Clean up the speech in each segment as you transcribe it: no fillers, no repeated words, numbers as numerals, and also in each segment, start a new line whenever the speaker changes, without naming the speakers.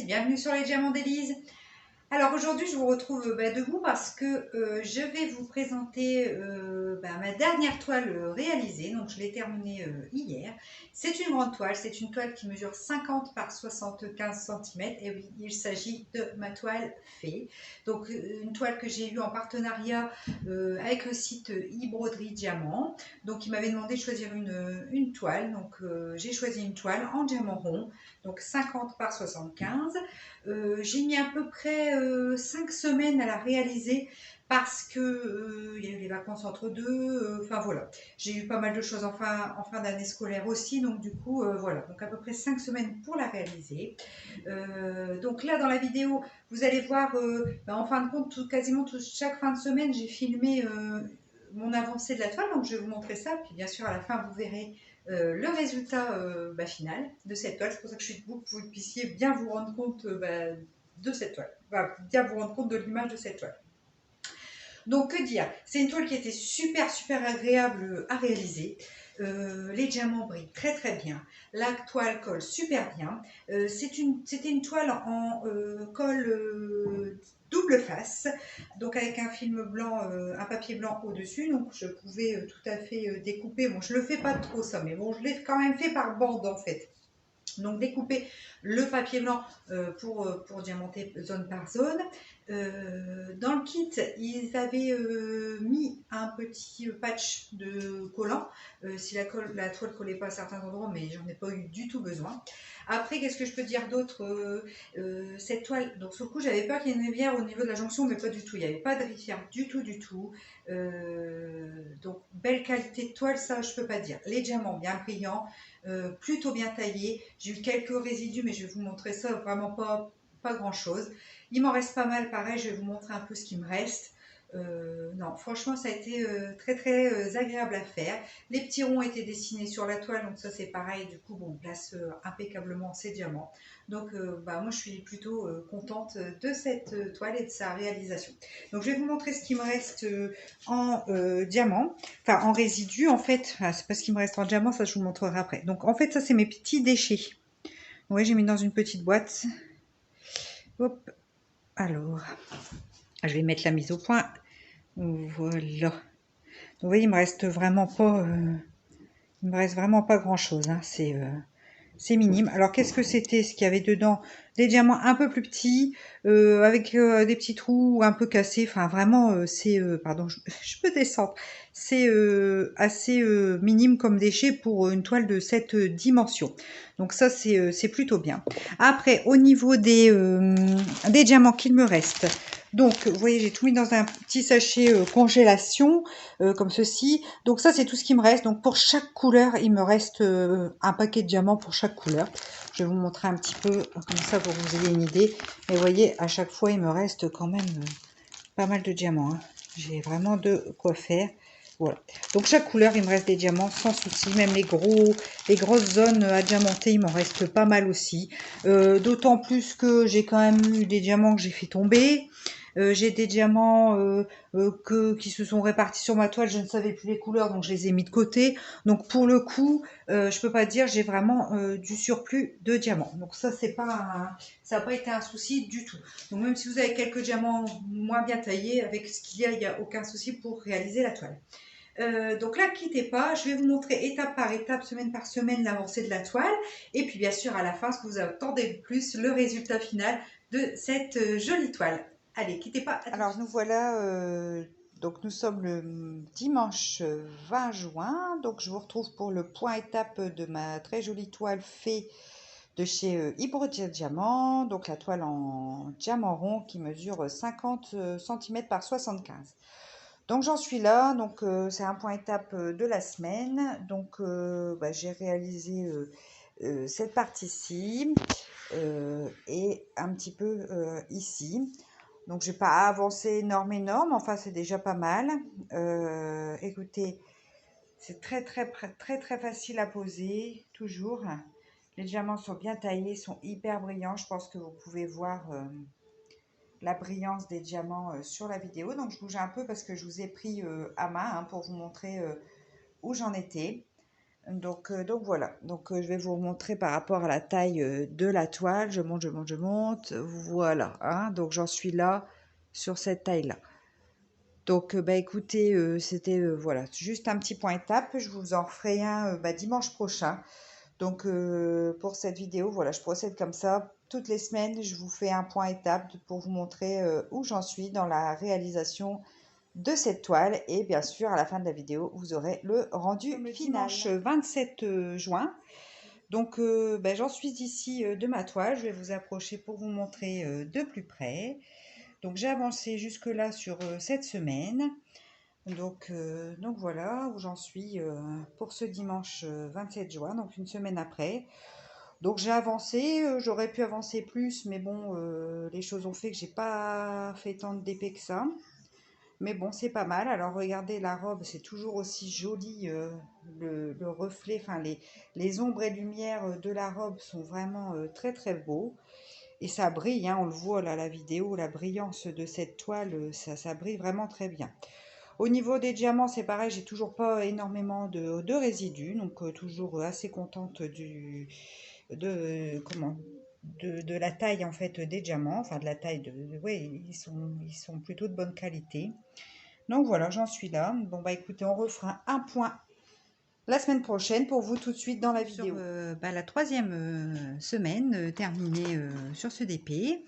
bienvenue sur les Diamants d'Élise. Alors aujourd'hui je vous retrouve debout parce que je vais vous présenter ma dernière toile réalisée. Donc je l'ai terminée hier. C'est une grande toile, c'est une toile qui mesure 50 par 75 cm. Et oui, il s'agit de ma toile Fée. Donc une toile que j'ai eue en partenariat avec le site e-broderie Diamant. Donc il m'avait demandé de choisir une toile. Donc j'ai choisi une toile en diamant rond, donc 50 par 75. J'ai mis à peu près 5 semaines à la réaliser parce que il y a eu les vacances entre deux, enfin voilà. J'ai eu pas mal de choses en fin d'année scolaire aussi, donc du coup voilà. Donc à peu près 5 semaines pour la réaliser. Donc là dans la vidéo, vous allez voir, en fin de compte, chaque fin de semaine, j'ai filmé mon avancée de la toile, donc je vais vous montrer ça. Puis bien sûr à la fin, vous verrez le résultat final de cette toile. C'est pour ça que je suis debout, pour que vous puissiez bien vous rendre compte de cette toile, bien vous rendre compte de l'image de cette toile. Donc que dire, c'est une toile qui était super agréable à réaliser. Les diamants brillent très bien, la toile colle super bien. C'était une toile en colle double face, donc avec un film blanc, un papier blanc au-dessus, donc je pouvais tout à fait découper. Bon, je le fais pas trop ça, mais bon, je l'ai quand même fait par bande en fait. Donc découper le papier blanc pour diamanter zone par zone. Dans le kit, ils avaient mis un petit patch de collant si la toile ne collait pas à certains endroits, mais j'en ai pas eu du tout besoin. Après, qu'est-ce que je peux dire d'autre? Cette toile, donc sur le coup, j'avais peur qu'il y ait une rivière au niveau de la jonction, mais pas du tout. Il n'y avait pas de rivière du tout. Donc belle qualité de toile, ça je peux pas dire. Les diamants bien brillants, plutôt bien taillés. J'ai eu quelques résidus, mais je vais vous montrer ça, vraiment pas grand chose. Il m'en reste pas mal, pareil, je vais vous montrer un peu ce qui me reste. Non, franchement, ça a été très agréable à faire. Les petits ronds étaient dessinés sur la toile, donc ça c'est pareil. Du coup, bon, on place impeccablement ces diamants. Donc, moi, je suis plutôt contente de cette toile et de sa réalisation. Donc, je vais vous montrer ce qui me reste en diamant, enfin en résidu en fait. Ah, c'est pas ce qui me reste en diamant, ça je vous montrerai après. Donc, en fait, ça c'est mes petits déchets. Oui, j'ai mis dans une petite boîte. Hop, alors, je vais mettre la mise au point. Voilà. Vous voyez, il me reste vraiment pas grand chose. Hein. C'est minime. Alors, qu'est-ce que c'était? Ce qu'il y avait dedans? Des diamants un peu plus petits, avec des petits trous un peu cassés. Enfin, vraiment, pardon, je peux descendre. C'est assez minime comme déchet pour une toile de cette dimension. Donc ça, c'est plutôt bien. Après, au niveau des diamants qu'il me reste. Donc, vous voyez, j'ai tout mis dans un petit sachet congélation, comme ceci. Donc ça, c'est tout ce qui me reste. Donc pour chaque couleur, il me reste un paquet de diamants pour chaque couleur. Je vais vous montrer un petit peu, comme ça, pour que vous ayez une idée. Et vous voyez, à chaque fois, il me reste quand même pas mal de diamants. Hein. J'ai vraiment de quoi faire. Voilà. Donc chaque couleur, il me reste des diamants sans souci. Même les grosses zones à diamanter, il m'en reste pas mal aussi. D'autant plus que j'ai quand même eu des diamants que j'ai fait tomber. J'ai des diamants qui se sont répartis sur ma toile. Je ne savais plus les couleurs, donc je les ai mis de côté. Donc pour le coup, je peux pas dire j'ai vraiment du surplus de diamants. Donc ça, ça n'a pas été un souci du tout. Donc même si vous avez quelques diamants moins bien taillés, avec ce qu'il y a, il n'y a aucun souci pour réaliser la toile. Donc là, quittez pas, je vais vous montrer étape par étape, semaine par semaine, l'avancée de la toile. Et puis bien sûr, à la fin, ce que vous attendez le plus, le résultat final de cette jolie toile. Allez, quittez pas. Alors nous voilà, donc nous sommes le dimanche 20 juin. Donc je vous retrouve pour le point étape de ma très jolie toile Fée de chez e-broderie Diamant. Donc la toile en diamant rond qui mesure 50 cm par 75. Donc j'en suis là, donc c'est un point étape de la semaine. Donc j'ai réalisé cette partie-ci et un petit peu ici. Donc je n'ai pas avancé énorme, enfin c'est déjà pas mal. Écoutez, c'est très facile à poser, toujours. Les diamants sont bien taillés, sont hyper brillants. Je pense que vous pouvez voir la brillance des diamants sur la vidéo. Donc je bouge un peu parce que je vous ai pris à main pour vous montrer où j'en étais.
Donc voilà, je vais vous montrer par rapport à la taille de la toile. Je monte, je monte, je monte. Voilà, hein, donc j'en suis là sur cette taille-là. Donc, bah écoutez, c'était voilà, juste un petit point étape. Je vous en ferai un dimanche prochain. Donc, pour cette vidéo, voilà, je procède comme ça. Toutes les semaines, je vous fais un point étape pour vous montrer où j'en suis dans la réalisation de cette toile. Et bien sûr, à la fin de la vidéo, vous aurez le rendu
Comme le
final.
dimanche 27 juin. Donc, j'en suis ici de ma toile. Je vais vous approcher pour vous montrer de plus près. Donc, j'ai avancé jusque-là sur cette semaine. Donc voilà où j'en suis pour ce dimanche 27 juin, donc une semaine après. Donc j'ai avancé, j'aurais pu avancer plus, mais bon, les choses ont fait que j'ai pas fait tant de DP que ça. Mais bon, c'est pas mal. Alors regardez la robe, c'est toujours aussi joli. Le reflet, enfin les ombres et lumières de la robe sont vraiment très très beaux. Et ça brille, hein, on le voit là la vidéo, la brillance de cette toile, ça brille vraiment très bien. Au niveau des diamants, c'est pareil, j'ai toujours pas énormément de résidus, donc toujours assez contente de la taille en fait des diamants, enfin de la taille ouais, ils sont plutôt de bonne qualité. Donc voilà, j'en suis là. Bon bah écoutez, on refera un point la semaine prochaine pour vous tout de suite dans la vidéo. Sur la troisième semaine terminée sur ce DP.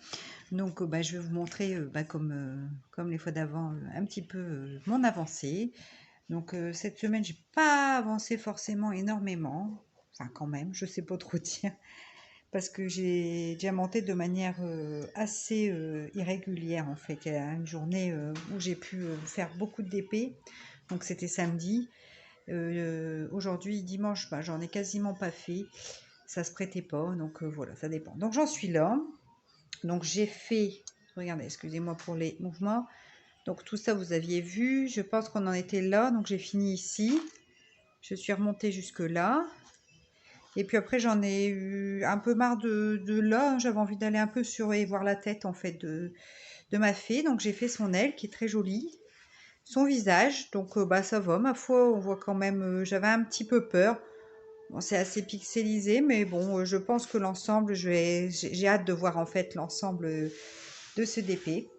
Donc je vais vous montrer comme les fois d'avant un petit peu mon avancée. Donc cette semaine, j'ai pas avancé forcément énormément. Enfin quand même, je sais pas trop dire. Parce que j'ai diamanté de manière assez irrégulière en fait. Il y a une journée où j'ai pu faire beaucoup de DP. Donc c'était samedi. Aujourd'hui, dimanche, j'en ai quasiment pas fait. Ça se prêtait pas. Donc voilà, ça dépend. Donc j'en suis là. Donc j'ai fait, regardez, excusez-moi pour les mouvements. Donc tout ça, vous aviez vu. Je pense qu'on en était là. Donc j'ai fini ici. Je suis remontée jusque là. Et puis après, j'en ai eu un peu marre de là. J'avais envie d'aller un peu sur et voir la tête en fait de ma fée. Donc j'ai fait son aile qui est très jolie. Son visage. Donc ça va, ma foi, on voit quand même. J'avais un petit peu peur. Bon, c'est assez pixelisé, mais bon, je pense que l'ensemble, j'ai hâte de voir en fait l'ensemble de ce DP.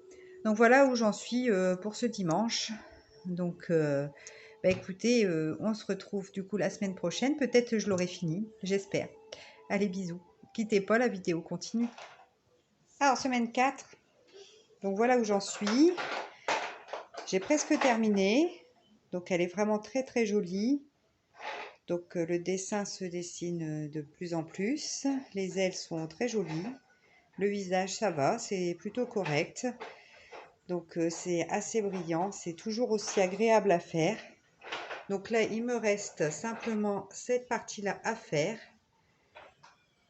Donc voilà où j'en suis pour ce dimanche. Donc écoutez, on se retrouve du coup la semaine prochaine. Peut-être que je l'aurai fini, j'espère. Allez, bisous. Quittez pas, la vidéo continue. Alors, semaine 4. Donc voilà où j'en suis. J'ai presque terminé. Donc elle est vraiment très très jolie. Donc le dessin se dessine de plus en plus. Les ailes sont très jolies. Le visage, ça va, c'est plutôt correct. Donc c'est assez brillant, c'est toujours aussi agréable à faire. Donc là, il me reste simplement cette partie-là à faire.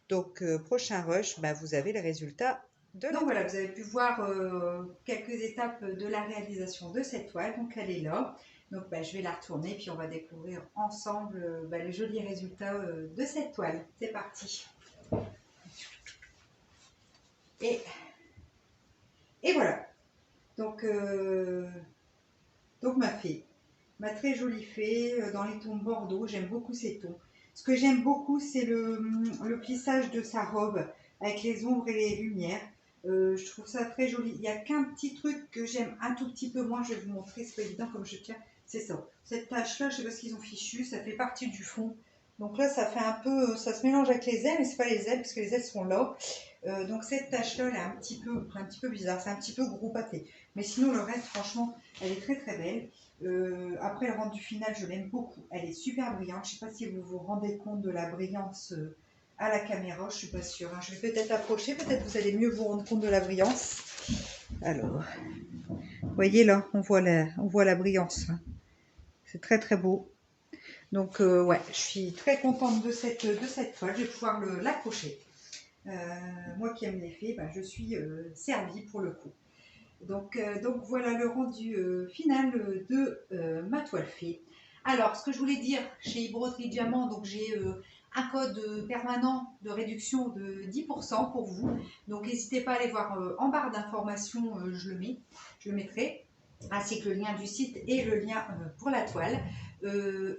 Donc prochain rush, vous avez le résultat de la toile. Donc voilà, vous avez pu voir quelques étapes de la réalisation de cette toile. Donc elle est là. Donc je vais la retourner puis on va découvrir ensemble le joli résultat de cette toile. C'est parti. Et voilà. Donc ma fée, ma très jolie fée dans les tons bordeaux, j'aime beaucoup ces tons. Ce que j'aime beaucoup, c'est le plissage de sa robe avec les ombres et les lumières. Je trouve ça très joli. Il n'y a qu'un petit truc que j'aime un tout petit peu moins, je vais vous montrer, c'est pas évident comme je tiens, c'est ça. Cette tache-là, je sais pas ce qu'ils ont fichu, ça fait partie du fond. Donc là, ça fait un peu, ça se mélange avec les ailes, mais c'est pas les ailes parce que les ailes sont là. Donc cette tache-là, elle est un petit peu bizarre, c'est un petit peu gros pâté. Mais sinon, le reste, franchement, elle est très très belle. Après, le rendu final, je l'aime beaucoup. Elle est super brillante. Je ne sais pas si vous vous rendez compte de la brillance à la caméra. Je ne suis pas sûre. Hein. Je vais peut-être approcher. Peut-être vous allez mieux vous rendre compte de la brillance. Alors, vous voyez là, on voit la brillance. C'est très très beau. Donc, ouais, je suis très contente de cette toile. Je vais pouvoir l'accrocher. Moi qui aime les fées, je suis servie pour le coup. Donc voilà le rendu final de ma toile fée. Alors, ce que je voulais dire chez Broderie Diamant, donc j'ai un code permanent de réduction de 10% pour vous. Donc n'hésitez pas à aller voir en barre d'informations, je le mettrai, ainsi que le lien du site et le lien pour la toile.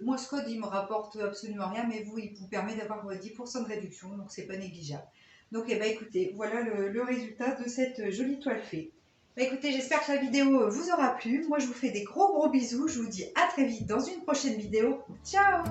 Moi, ce code, il me rapporte absolument rien, mais vous, il vous permet d'avoir 10% de réduction, donc c'est pas négligeable. Donc, eh ben, écoutez, voilà le résultat de cette jolie toile fée. Bah, écoutez, j'espère que la vidéo vous aura plu. Moi, je vous fais des gros bisous. Je vous dis à très vite dans une prochaine vidéo. Ciao!